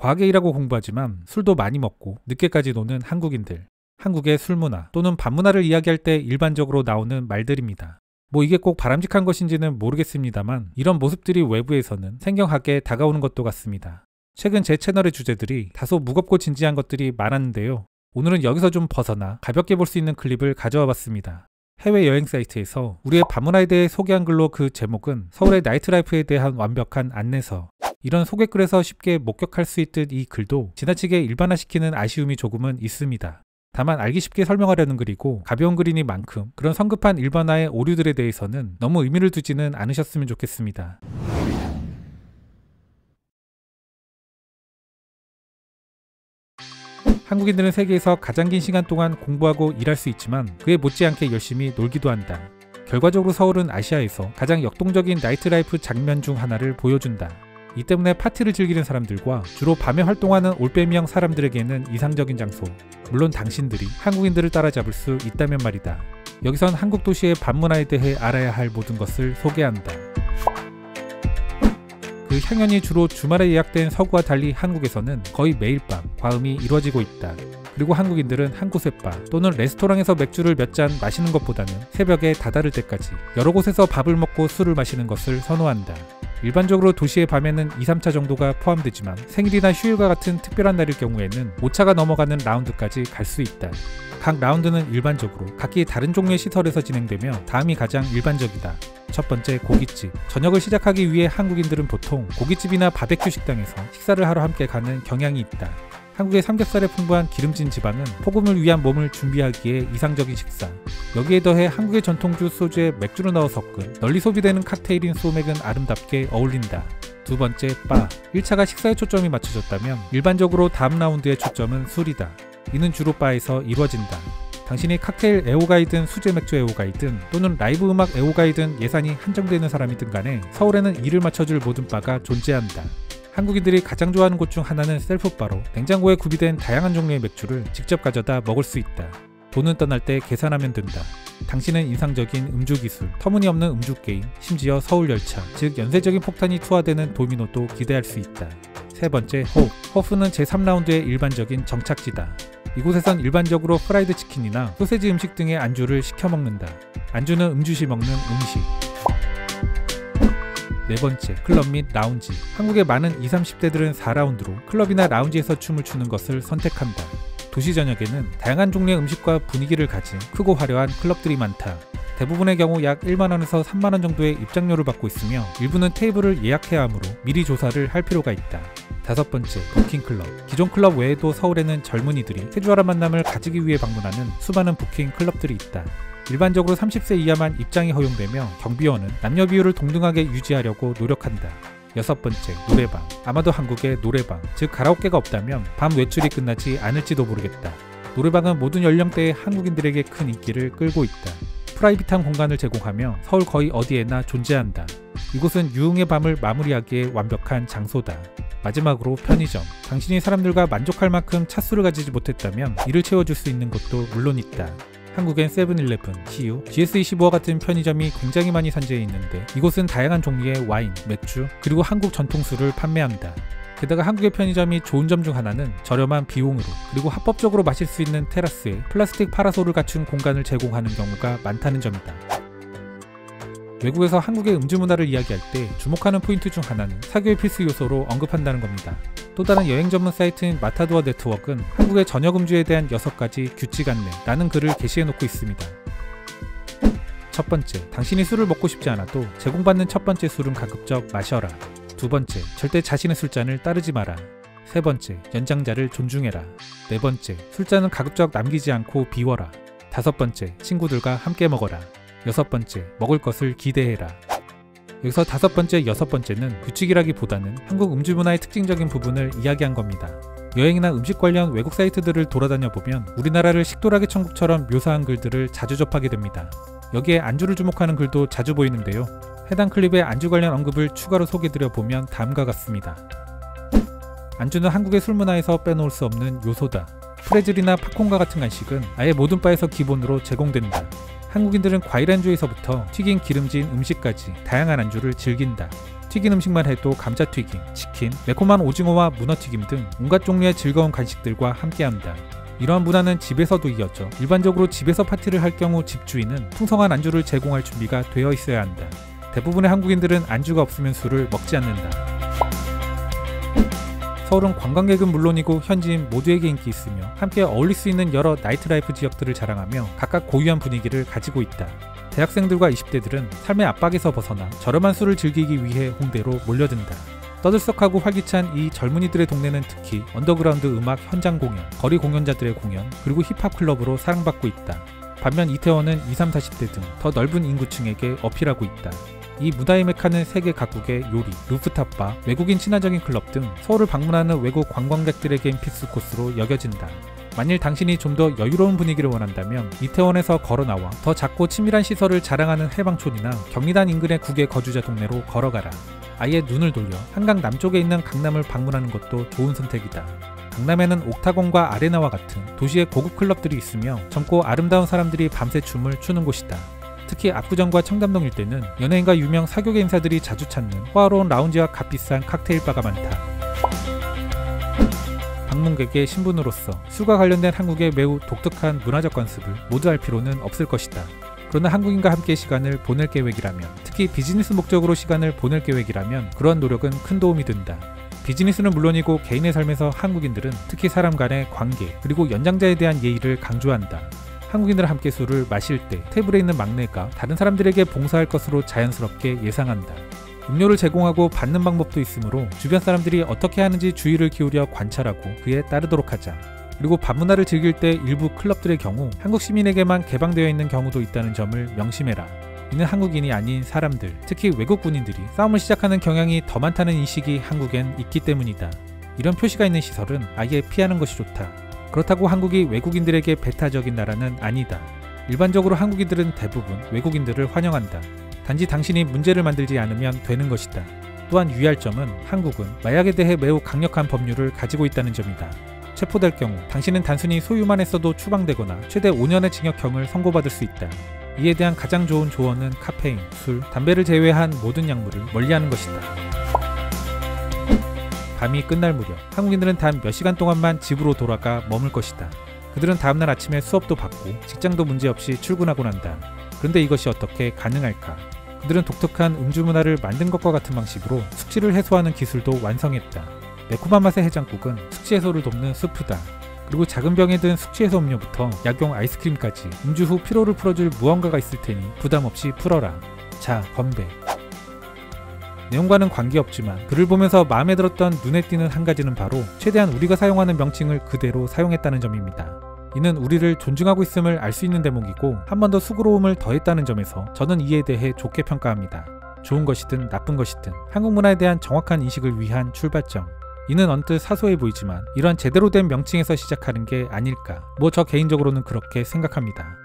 과하게 일하고 공부하지만 술도 많이 먹고 늦게까지 노는 한국인들. 한국의 술문화 또는 밤문화를 이야기할 때 일반적으로 나오는 말들입니다. 뭐 이게 꼭 바람직한 것인지는 모르겠습니다만 이런 모습들이 외부에서는 생경하게 다가오는 것도 같습니다. 최근 제 채널의 주제들이 다소 무겁고 진지한 것들이 많았는데요. 오늘은 여기서 좀 벗어나 가볍게 볼 수 있는 클립을 가져와 봤습니다. 해외여행 사이트에서 우리의 밤문화에 대해 소개한 글로 그 제목은 서울의 나이트라이프에 대한 완벽한 안내서. 이런 소개글에서 쉽게 목격할 수 있듯 이 글도 지나치게 일반화시키는 아쉬움이 조금은 있습니다. 다만 알기 쉽게 설명하려는 글이고 가벼운 글이니만큼 그런 성급한 일반화의 오류들에 대해서는 너무 의미를 두지는 않으셨으면 좋겠습니다. 한국인들은 세계에서 가장 긴 시간 동안 공부하고 일할 수 있지만 그에 못지않게 열심히 놀기도 한다. 결과적으로 서울은 아시아에서 가장 역동적인 나이트라이프 장면 중 하나를 보여준다. 이 때문에 파티를 즐기는 사람들과 주로 밤에 활동하는 올빼미형 사람들에게는 이상적인 장소. 물론 당신들이 한국인들을 따라잡을 수 있다면 말이다. 여기선 한국 도시의 밤문화에 대해 알아야 할 모든 것을 소개한다. 그 향연이 주로 주말에 예약된 서구와 달리 한국에서는 거의 매일 밤 과음이 이루어지고 있다. 그리고 한국인들은 한 곳의 바 또는 레스토랑에서 맥주를 몇 잔 마시는 것보다는 새벽에 다다를 때까지 여러 곳에서 밥을 먹고 술을 마시는 것을 선호한다. 일반적으로 도시의 밤에는 2, 3차 정도가 포함되지만 생일이나 휴일과 같은 특별한 날일 경우에는 5차가 넘어가는 라운드까지 갈 수 있다. 각 라운드는 일반적으로 각기 다른 종류의 시설에서 진행되며 다음이 가장 일반적이다. 첫 번째, 고깃집. 저녁을 시작하기 위해 한국인들은 보통 고깃집이나 바베큐 식당에서 식사를 하러 함께 가는 경향이 있다. 한국의 삼겹살에 풍부한 기름진 지방은 폭음을 위한 몸을 준비하기에 이상적인 식사. 여기에 더해 한국의 전통주 소주에 맥주를 넣어 섞은 널리 소비되는 칵테일인 소맥은 아름답게 어울린다. 두 번째, 바. 1차가 식사에 초점이 맞춰졌다면 일반적으로 다음 라운드의 초점은 술이다. 이는 주로 바에서 이루어진다. 당신이 칵테일 애호가이든 수제 맥주 애호가이든 또는 라이브 음악 애호가이든 예산이 한정되는 사람이든 간에 서울에는 이를 맞춰줄 모든 바가 존재한다. 한국인들이 가장 좋아하는 곳 중 하나는 셀프바로 냉장고에 구비된 다양한 종류의 맥주를 직접 가져다 먹을 수 있다. 돈은 떠날 때 계산하면 된다. 당신은 인상적인 음주기술, 터무니없는 음주게임, 심지어 서울열차, 즉 연쇄적인 폭탄이 투하되는 도미노도 기대할 수 있다. 세 번째, 호프는 제3라운드의 일반적인 정착지다. 이곳에선 일반적으로 프라이드 치킨이나 소세지 음식 등의 안주를 시켜 먹는다. 안주는 음주시 먹는 음식. 네 번째, 클럽 및 라운지. 한국의 많은 20, 30대들은 4라운드로 클럽이나 라운지에서 춤을 추는 것을 선택한다. 도시 전역에는 다양한 종류의 음식과 분위기를 가진 크고 화려한 클럽들이 많다. 대부분의 경우 약 1만원에서 3만원 정도의 입장료를 받고 있으며 일부는 테이블을 예약해야 하므로 미리 조사를 할 필요가 있다. 다섯 번째, 부킹클럽. 기존 클럽 외에도 서울에는 젊은이들이 캐주얼한 만남을 가지기 위해 방문하는 수많은 부킹 클럽들이 있다. 일반적으로 30세 이하만 입장이 허용되며 경비원은 남녀 비율을 동등하게 유지하려고 노력한다. 여섯 번째, 노래방. 아마도 한국에 노래방, 즉 가라오케가 없다면 밤 외출이 끝나지 않을지도 모르겠다. 노래방은 모든 연령대의 한국인들에게 큰 인기를 끌고 있다. 프라이빗한 공간을 제공하며 서울 거의 어디에나 존재한다. 이곳은 유흥의 밤을 마무리하기에 완벽한 장소다. 마지막으로 편의점. 당신이 사람들과 만족할 만큼 차수를 가지지 못했다면 이를 채워줄 수 있는 곳도 물론 있다. 한국엔 세븐일레븐, CU, GS25와 같은 편의점이 굉장히 많이 산재해 있는데 이곳은 다양한 종류의 와인, 맥주, 그리고 한국 전통술을 판매한다. 게다가 한국의 편의점이 좋은 점 중 하나는 저렴한 비용으로 그리고 합법적으로 마실 수 있는 테라스에 플라스틱 파라솔을 갖춘 공간을 제공하는 경우가 많다는 점이다. 외국에서 한국의 음주 문화를 이야기할 때 주목하는 포인트 중 하나는 사교의 필수 요소로 언급한다는 겁니다. 또 다른 여행 전문 사이트인 마타도어 네트워크는 한국의 저녁 음주에 대한 6가지 규칙 안내라는 글을 게시해놓고 있습니다. 첫 번째, 당신이 술을 먹고 싶지 않아도 제공받는 첫 번째 술은 가급적 마셔라. 두 번째, 절대 자신의 술잔을 따르지 마라. 세 번째, 연장자를 존중해라. 네 번째, 술잔은 가급적 남기지 않고 비워라. 다섯 번째, 친구들과 함께 먹어라. 여섯 번째, 먹을 것을 기대해라. 여기서 다섯 번째, 여섯 번째는 규칙이라기보다는 한국 음주 문화의 특징적인 부분을 이야기한 겁니다. 여행이나 음식 관련 외국 사이트들을 돌아다녀 보면 우리나라를 식도락의 천국처럼 묘사한 글들을 자주 접하게 됩니다. 여기에 안주를 주목하는 글도 자주 보이는데요. 해당 클립의 안주 관련 언급을 추가로 소개드려 보면 다음과 같습니다. 안주는 한국의 술 문화에서 빼놓을 수 없는 요소다. 프레즐이나 팝콘과 같은 간식은 아예 모든 바에서 기본으로 제공된다. 한국인들은 과일 안주에서부터 튀긴 기름진 음식까지 다양한 안주를 즐긴다. 튀긴 음식만 해도 감자튀김, 치킨, 매콤한 오징어와 문어튀김 등 온갖 종류의 즐거운 간식들과 함께합니다. 이러한 문화는 집에서도 이어져 일반적으로 집에서 파티를 할 경우 집주인은 풍성한 안주를 제공할 준비가 되어 있어야 한다. 대부분의 한국인들은 안주가 없으면 술을 먹지 않는다. 서울은 관광객은 물론이고 현지인 모두에게 인기 있으며 함께 어울릴 수 있는 여러 나이트라이프 지역들을 자랑하며 각각 고유한 분위기를 가지고 있다. 대학생들과 20대들은 삶의 압박에서 벗어나 저렴한 술을 즐기기 위해 홍대로 몰려든다. 떠들썩하고 활기찬 이 젊은이들의 동네는 특히 언더그라운드 음악 현장 공연, 거리 공연자들의 공연, 그리고 힙합 클럽으로 사랑받고 있다. 반면 이태원은 20, 30대 등 더 넓은 인구층에게 어필하고 있다. 이 문화의 메카는 세계 각국의 요리, 루프탑바, 외국인 친화적인 클럽 등 서울을 방문하는 외국 관광객들에겐 필수 코스로 여겨진다. 만일 당신이 좀 더 여유로운 분위기를 원한다면 이태원에서 걸어나와 더 작고 친밀한 시설을 자랑하는 해방촌이나 경리단 인근의 국외 거주자 동네로 걸어가라. 아예 눈을 돌려 한강 남쪽에 있는 강남을 방문하는 것도 좋은 선택이다. 강남에는 옥타곤과 아레나와 같은 도시의 고급 클럽들이 있으며 젊고 아름다운 사람들이 밤새 춤을 추는 곳이다. 특히 압구정과 청담동 일대는 연예인과 유명 사교계 인사들이 자주 찾는 호화로운 라운지와 값비싼 칵테일바가 많다. 방문객의 신분으로서 술과 관련된 한국의 매우 독특한 문화적 관습을 모두 알 필요는 없을 것이다. 그러나 한국인과 함께 시간을 보낼 계획이라면, 특히 비즈니스 목적으로 시간을 보낼 계획이라면 그러한 노력은 큰 도움이 된다. 비즈니스는 물론이고 개인의 삶에서 한국인들은 특히 사람 간의 관계 그리고 연장자에 대한 예의를 강조한다. 한국인들 함께 술을 마실 때 테이블에 있는 막내가 다른 사람들에게 봉사할 것으로 자연스럽게 예상한다. 음료를 제공하고 받는 방법도 있으므로 주변 사람들이 어떻게 하는지 주의를 기울여 관찰하고 그에 따르도록 하자. 그리고 밤 문화를 즐길 때 일부 클럽들의 경우 한국 시민에게만 개방되어 있는 경우도 있다는 점을 명심해라. 이는 한국인이 아닌 사람들, 특히 외국 군인들이 싸움을 시작하는 경향이 더 많다는 인식이 한국엔 있기 때문이다. 이런 표시가 있는 시설은 아예 피하는 것이 좋다. 그렇다고 한국이 외국인들에게 배타적인 나라는 아니다. 일반적으로 한국인들은 대부분 외국인들을 환영한다. 단지 당신이 문제를 만들지 않으면 되는 것이다. 또한 유의할 점은 한국은 마약에 대해 매우 강력한 법률을 가지고 있다는 점이다. 체포될 경우 당신은 단순히 소유만 했어도 추방되거나 최대 5년의 징역형을 선고받을 수 있다. 이에 대한 가장 좋은 조언은 카페인, 술, 담배를 제외한 모든 약물을 멀리하는 것이다. 밤이 끝날 무렵 한국인들은 단 몇 시간 동안만 집으로 돌아가 머물 것이다. 그들은 다음날 아침에 수업도 받고 직장도 문제없이 출근하고 난다. 그런데 이것이 어떻게 가능할까? 그들은 독특한 음주 문화를 만든 것과 같은 방식으로 숙취를 해소하는 기술도 완성했다. 매콤한 맛의 해장국은 숙취 해소를 돕는 수프다. 그리고 작은 병에 든 숙취 해소 음료부터 약용 아이스크림까지 음주 후 피로를 풀어줄 무언가가 있을 테니 부담 없이 풀어라. 자, 건배. 내용과는 관계없지만 글을 보면서 마음에 들었던 눈에 띄는 한 가지는 바로 최대한 우리가 사용하는 명칭을 그대로 사용했다는 점입니다. 이는 우리를 존중하고 있음을 알 수 있는 대목이고 한 번 더 수고로움을 더했다는 점에서 저는 이에 대해 좋게 평가합니다. 좋은 것이든 나쁜 것이든 한국 문화에 대한 정확한 인식을 위한 출발점. 이는 언뜻 사소해 보이지만 이런 제대로 된 명칭에서 시작하는 게 아닐까. 저 개인적으로는 그렇게 생각합니다.